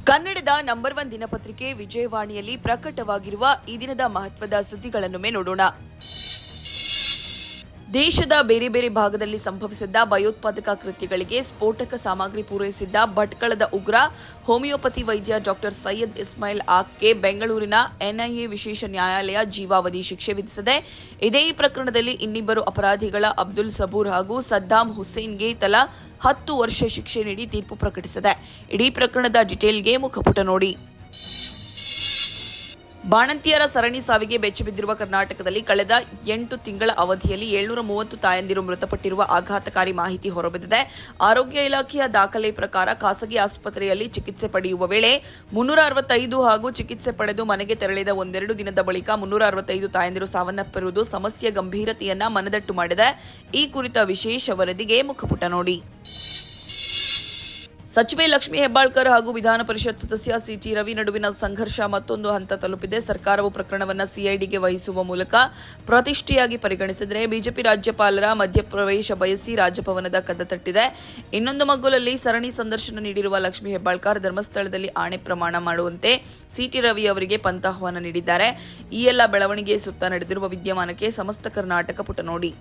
ಕನ್ನಡದ ನಂಬರ್ 1 ದಿನಪತ್ರಿಕೆ ವಿಜಯವಾಣಿಯಲ್ಲಿ ಪ್ರಕಟವಾಗಿರುವ ಈ ದಿನದ ಮಹತ್ವದ ಸುದ್ದಿಗಳನ್ನು ನೋಡೋಣ. ದೇಶದ ಬೇರೆ ಬೇರೆ ಭಾಗದಲ್ಲಿ ಸಂಭವಿಸಿದ್ದ ಭಯೋತ್ಪಾದಕ ಕೃತ್ಯಗಳಿಗೆ ಸ್ಫೋಟಕ ಸಾಮಗ್ರಿ ಪೂರೈಸಿದ್ದ ಭಟ್ಕಳದ ಉಗ್ರ ಹೋಮಿಯೋಪತಿ ವೈದ್ಯ ಡಾಕ್ಟರ್ ಸೈಯದ್ ಇಸ್ಮಾಯಿಲ್ ಆಕ್ಗೆ ಬೆಂಗಳೂರಿನ ಎನ್ಐಎ ವಿಶೇಷ ನ್ಯಾಯಾಲಯ ಜೀವಾವಧಿ ಶಿಕ್ಷೆ ವಿಧಿಸಿದೆ. ಇದೇ ಪ್ರಕರಣದಲ್ಲಿ ಇನ್ನಿಬ್ಬರು ಅಪರಾಧಿಗಳ ಅಬ್ದುಲ್ ಸಬೂರ್ ಹಾಗೂ ಸದ್ದಾಂ ಹುಸೇನ್ಗೆ ತಲಾ 10 ವರ್ಷ ಶಿಕ್ಷೆ ನೀಡಿ ತೀರ್ಪು ಪ್ರಕಟಿಸಿದೆ. ಇಡೀ ಪ್ರಕರಣದ ಡೀಟೇಲ್ಗೆ ಮುಖಪುಟ ನೋಡಿ. ಬಾಣಂತಿಯರ ಸರಣಿ ಸಾವಿಗೆ ಬೆಚ್ಚಿಬಿದ್ದಿರುವ ಕರ್ನಾಟಕದಲ್ಲಿ ಕಳೆದ 8 ತಿಂಗಳ ಅವಧಿಯಲ್ಲಿ 730 ತಾಯಂದಿರು ಮೃತಪಟ್ಟಿರುವ ಆಘಾತಕಾರಿ ಮಾಹಿತಿ ಹೊರಬಿದ್ದಿದೆ. ಆರೋಗ್ಯ ಇಲಾಖೆಯ ದಾಖಲೆ ಪ್ರಕಾರ ಖಾಸಗಿ ಆಸ್ಪತ್ರೆಯಲ್ಲಿ ಚಿಕಿತ್ಸೆ ಪಡೆಯುವ ವೇಳೆ 365 ಹಾಗೂ ಚಿಕಿತ್ಸೆ ಪಡೆದು ಮನೆಗೆ ತೆರಳಿದ ಒಂದೆರಡು ದಿನದ ಬಳಿಕ 365 ತಾಯಂದಿರು ಸಾವನ್ನಪ್ಪಿರುವುದು ಸಮಸ್ಯೆಯ ಗಂಭೀರತೆಯನ್ನ ಮನದಟ್ಟು ಮಾಡಿದೆ. ಈ ಕುರಿತ ವಿಶೇಷ ವರದಿಗೆ ಮುಖಪುಟ ನೋಡಿ. ಸಚಿವೆ ಲಕ್ಷ್ಮೀ ಹೆಬ್ಬಾಳ್ಕರ್ ಹಾಗೂ ವಿಧಾನ ಪರಿಷತ್ ಸದಸ್ಯ ಸಿಟಿ ರವಿ ನಡುವಿನ ಸಂಘರ್ಷ ಮತ್ತೊಂದು ಹಂತ ತಲುಪಿದೆ. ಸರ್ಕಾರವು ಪ್ರಕರಣವನ್ನು ಸಿಐಡಿಗೆ ವಹಿಸುವ ಮೂಲಕ ಪ್ರತಿಷ್ಠೆಯಾಗಿ ಪರಿಗಣಿಸಿದರೆ ಬಿಜೆಪಿ ರಾಜ್ಯಪಾಲರ ಮಧ್ಯಪ್ರವೇಶ ಬಯಸಿ ರಾಜಭವನದ ಕದ ತಟ್ಟಿದೆ. ಇನ್ನೊಂದು ಮಗ್ಗುಲಲ್ಲಿ ಸರಣಿ ಸಂದರ್ಶನ ನೀಡಿರುವ ಲಕ್ಷ್ಮೀ ಹೆಬ್ಬಾಳ್ಕರ್ ಧರ್ಮಸ್ಥಳದಲ್ಲಿ ಆಣೆ ಪ್ರಮಾಣ ಮಾಡುವಂತೆ ಸಿಟಿ ರವಿ ಅವರಿಗೆ ಪಂಥಾಹ್ವಾನ ನೀಡಿದ್ದಾರೆ. ಈ ಎಲ್ಲ ಬೆಳವಣಿಗೆ ಸುತ್ತ ನಡೆದಿರುವ ವಿದ್ಯಮಾನಕ್ಕೆ ಸಮಸ್ತ ಕರ್ನಾಟಕ ಪುಟ ನೋಡಿ.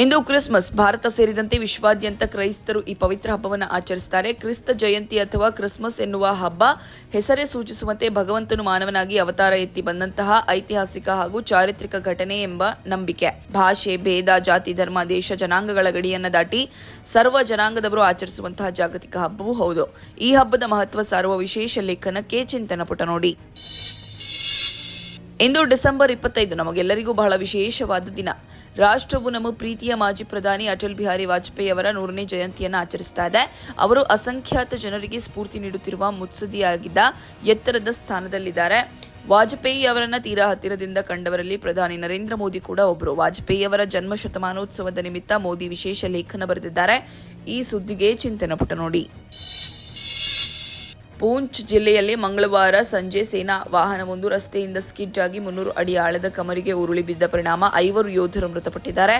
ಇಂದು ಕ್ರಿಸ್ಮಸ್. ಭಾರತ ಸೇರಿದಂತೆ ವಿಶ್ವಾದ್ಯಂತ ಕ್ರೈಸ್ತರು ಈ ಪವಿತ್ರ ಹಬ್ಬವನ್ನು ಆಚರಿಸುತ್ತಾರೆ. ಕ್ರಿಸ್ತ ಜಯಂತಿ ಅಥವಾ ಕ್ರಿಸ್ಮಸ್ ಎನ್ನುವ ಹಬ್ಬ ಹೆಸರೇ ಸೂಚಿಸುವಂತೆ ಭಗವಂತನು ಮಾನವನಾಗಿ ಅವತಾರ ಎತ್ತಿ ಬಂದಂತಹ ಐತಿಹಾಸಿಕ ಹಾಗೂ ಚಾರಿತ್ರಿಕ ಘಟನೆ ಎಂಬ ನಂಬಿಕೆ. ಭಾಷೆ, ಭೇದ, ಜಾತಿ, ಧರ್ಮ, ದೇಶ, ಜನಾಂಗಗಳ ಗಡಿಯನ್ನು ದಾಟಿ ಸರ್ವ ಜನಾಂಗದವರು ಆಚರಿಸುವಂತಹ ಜಾಗತಿಕ ಹಬ್ಬವೂ ಹೌದು. ಈ ಹಬ್ಬದ ಮಹತ್ವ ಸಾರುವ ವಿಶೇಷ ಲೇಖನಕ್ಕೆ ಚಿಂತನ ಪುಟ ನೋಡಿ. ಇಂದು ಡಿಸೆಂಬರ್ 25 ನಮಗೆಲ್ಲರಿಗೂ ಬಹಳ ವಿಶೇಷವಾದ ದಿನ. ರಾಷ್ಟ್ರವು ನಮ್ಮ ಪ್ರೀತಿಯ ಮಾಜಿ ಪ್ರಧಾನಿ ಅಟಲ್ ಬಿಹಾರಿ ವಾಜಪೇಯಿ ಅವರ 100ನೇ ಜಯಂತಿಯನ್ನು ಆಚರಿಸ್ತಾ ಇದೆ. ಅವರು ಅಸಂಖ್ಯಾತ ಜನರಿಗೆ ಸ್ಫೂರ್ತಿ ನೀಡುತ್ತಿರುವ ಮುತ್ಸದ್ದಿಯಾಗಿದ್ದ ಎತ್ತರದ ಸ್ಥಾನದಲ್ಲಿದ್ದಾರೆ. ವಾಜಪೇಯಿ ಅವರನ್ನ ತೀರಾ ಹತ್ತಿರದಿಂದ ಕಂಡವರಲ್ಲಿ ಪ್ರಧಾನಿ ನರೇಂದ್ರ ಮೋದಿ ಕೂಡ ಒಬ್ಬರು. ವಾಜಪೇಯಿ ಅವರ ಜನ್ಮ ಶತಮಾನೋತ್ಸವದ ನಿಮಿತ್ತ ಮೋದಿ ವಿಶೇಷ ಲೇಖನ ಬರೆದಿದ್ದಾರೆ. ಈ ಸುದ್ದಿಗೆ ಚಿಂತನ ಪುಟ ನೋಡಿ. ಪೂಂಚ್ ಜಿಲ್ಲೆಯಲ್ಲಿ ಮಂಗಳವಾರ ಸಂಜೆ ಸೇನಾ ವಾಹನವೊಂದು ರಸ್ತೆಯಿಂದ ಸ್ಕಿಡ್ ಆಗಿ 300 ಅಡಿ ಆಳದ ಕಮರಿಗೆ ಉರುಳಿ ಬಿದ್ದ ಪರಿಣಾಮ 5 ಯೋಧರು ಮೃತಪಟ್ಟಿದ್ದಾರೆ.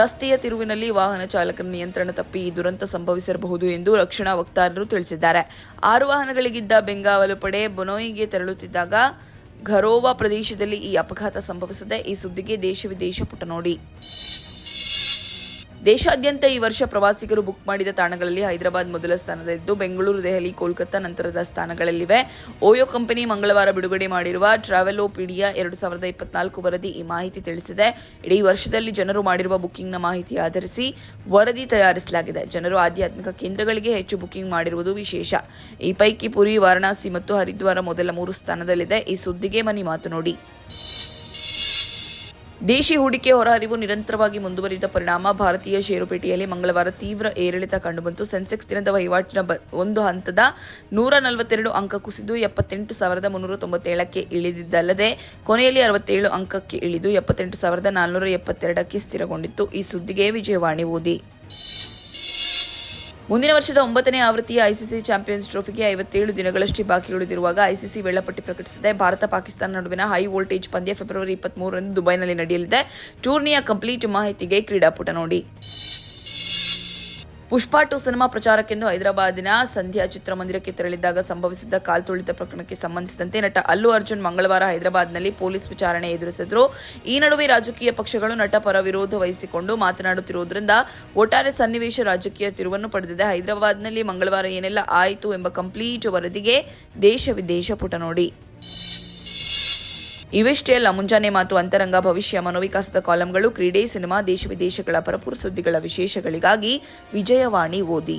ರಸ್ತೆಯ ತಿರುವಿನಲ್ಲಿ ವಾಹನ ಚಾಲಕನ ನಿಯಂತ್ರಣ ತಪ್ಪಿ ಈ ದುರಂತ ಸಂಭವಿಸಿರಬಹುದು ಎಂದು ರಕ್ಷಣಾ ವಕ್ತಾರರು ತಿಳಿಸಿದ್ದಾರೆ. 6 ವಾಹನಗಳಿಗಿದ್ದ ಬೆಂಗಾವಲು ಪಡೆ ಬೊನೋಯಿಗೆ ತೆರಳುತ್ತಿದ್ದಾಗ ಘರೋವಾ ಪ್ರದೇಶದಲ್ಲಿ ಈ ಅಪಘಾತ ಸಂಭವಿಸಿದೆ. ಈ ಸುದ್ದಿಗೆ ದೇಶ ವಿದೇಶ ಪುಟ ನೋಡಿ. ದೇಶಾದ್ಯಂತ ಈ ವರ್ಷ ಪ್ರವಾಸಿಗರು ಬುಕ್ ಮಾಡಿದ ತಾಣಗಳಲ್ಲಿ ಹೈದರಾಬಾದ್ ಮೊದಲ ಸ್ಥಾನದಲ್ಲಿದ್ದು ಬೆಂಗಳೂರು, ದೆಹಲಿ, ಕೋಲ್ಕತ್ತಾ ನಂತರದ ಸ್ಥಾನಗಳಲ್ಲಿವೆ. ಓಯೋ ಕಂಪನಿ ಮಂಗಳವಾರ ಬಿಡುಗಡೆ ಮಾಡಿರುವ ಟ್ರಾವೆಲೋಪೀಡಿಯಾ 2024 ವರದಿ ಈ ಮಾಹಿತಿ ತಿಳಿಸಿದೆ. ಇಡೀ ವರ್ಷದಲ್ಲಿ ಜನರು ಮಾಡಿರುವ ಬುಕಿಂಗ್ನ ಮಾಹಿತಿ ಆಧರಿಸಿ ವರದಿ ತಯಾರಿಸಲಾಗಿದೆ. ಜನರು ಆಧ್ಯಾತ್ಮಿಕ ಕೇಂದ್ರಗಳಿಗೆ ಹೆಚ್ಚು ಬುಕಿಂಗ್ ಮಾಡಿರುವುದು ವಿಶೇಷ. ಈ ಪೈಕಿ ಪುರಿ, ವಾರಣಾಸಿ ಮತ್ತು ಹರಿದ್ವಾರ ಮೊದಲ 3 ಸ್ಥಾನದಲ್ಲಿದೆ. ಈ ಸುದ್ದಿಗೆ ಮನಿ ಮಾತು ನೋಡಿ. ದೇಶಿ ಹೂಡಿಕೆ ಹೊರಹರಿವು ನಿರಂತರವಾಗಿ ಮುಂದುವರಿದ ಪರಿಣಾಮ ಭಾರತೀಯ ಷೇರುಪೇಟೆಯಲ್ಲಿ ಮಂಗಳವಾರ ತೀವ್ರ ಏರಿಳಿತ ಕಂಡುಬಂತು. ಸೆನ್ಸೆಕ್ಸ್ ದಿನದ ವಹಿವಾಟಿನ ಒಂದು ಹಂತದ 142 ಅಂಕ ಕುಸಿದು 78,397ಕ್ಕೆ ಇಳಿದಿದ್ದಲ್ಲದೆ ಕೊನೆಯಲ್ಲಿ 67 ಅಂಕಕ್ಕೆ ಇಳಿದು 78,472ಕ್ಕೆ ಸ್ಥಿರಗೊಂಡಿತ್ತು. ಈ ಸುದ್ದಿಗೆ ವಿಜಯವಾಣಿ ಓದಿ. ಮುಂದಿನ ವರ್ಷದ 9ನೇ ಆವೃತ್ತಿಯ ಐಸಿಸಿ ಚಾಂಪಿಯನ್ಸ್ ಟ್ರೋಫಿಗೆ 57 ದಿನಗಳಷ್ಟೇ ಬಾಕಿ ಉಳಿದಿರುವಾಗ ಐಸಿಸಿ ವೇಳಾಪಟ್ಟಿ ಪ್ರಕಟಿಸಿದೆ. ಭಾರತ-ಪಾಕಿಸ್ತಾನ ನಡುವಿನ ಹೈ ವೋಲ್ಟೇಜ್ ಪಂದ್ಯ ಫೆಬ್ರವರಿ 23ರಂದು ದುಬೈನಲ್ಲಿ ನಡೆಯಲಿದೆ. ಟೂರ್ನಿಯ ಕಂಪ್ಲೀಟ್ ಮಾಹಿತಿಗೆ ಕ್ರೀಡಾಪುಟ ನೋಡಿ. ಪುಷ್ಪಾ 2 ಸಿನಿಮಾ ಪ್ರಚಾರಕ್ಕೆಂದು ಹೈದರಾಬಾದಿನ ಸಂಧ್ಯಾ ಚಿತ್ರಮಂದಿರಕ್ಕೆ ತೆರಳಿದ್ದಾಗ ಸಂಭವಿಸಿದ್ದ ಕಾಲ್ತುಳಿತ ಪ್ರಕರಣಕ್ಕೆ ಸಂಬಂಧಿಸಿದಂತೆ ನಟ ಅಲ್ಲು ಅರ್ಜುನ್ ಮಂಗಳವಾರ ಹೈದರಾಬಾದ್ನಲ್ಲಿ ಪೊಲೀಸ್ ವಿಚಾರಣೆ ಎದುರಿಸಿದ್ರು. ಈ ನಡುವೆ ರಾಜಕೀಯ ಪಕ್ಷಗಳು ನಟ ಪರ ವಿರೋಧ ವಹಿಸಿಕೊಂಡು ಮಾತನಾಡುತ್ತಿರುವುದರಿಂದ ಒಟ್ಟಾರೆ ಸನ್ನಿವೇಶ ರಾಜಕೀಯ ತಿರುವನ್ನು ಪಡೆದಿದೆ. ಹೈದರಾಬಾದ್ನಲ್ಲಿ ಮಂಗಳವಾರ ಏನೆಲ್ಲ ಆಯಿತು ಎಂಬ ಕಂಪ್ಲೀಟ್ ವರದಿಗೆ ದೇಶ ವಿದೇಶ ಪುಟ ನೋಡಿ. ಇವಿಷ್ಟೇ ಅಲ್ಲ, ಮುಂಜಾನೆ ಮಾತು, ಅಂತರಂಗ, ಭವಿಷ್ಯ, ಮನೋವಿಕಾಸದ ಕಾಲಂಗಳು, ಕ್ರೀಡೆ, ಸಿನಿಮಾ, ದೇಶ ವಿದೇಶಗಳ ಪರಪುರ ಸುದ್ದಿಗಳ ವಿಶೇಷಗಳಿಗಾಗಿ ವಿಜಯವಾಣಿ ಓದಿ.